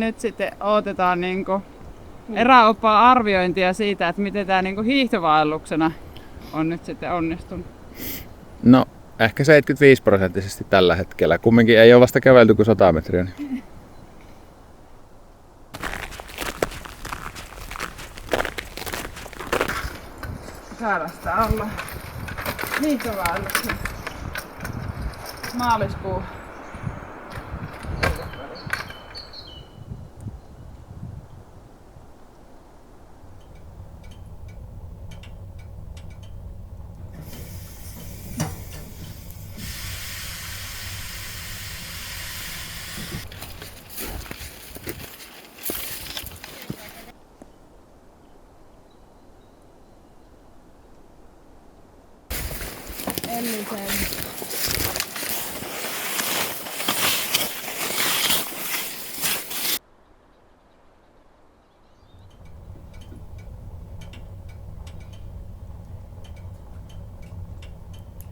Nyt sitten odotetaan niinku eräoppaan arviointia siitä, että miten tämä niinku hiihtovaelluksena on nyt sitten onnistunut. No, ehkä 75% tällä hetkellä. Kumminkin ei ole vasta kävelty kuin 100 metriä. Niin. Saadaan olla hiihtovaelluksen maaliskuun. Ellisen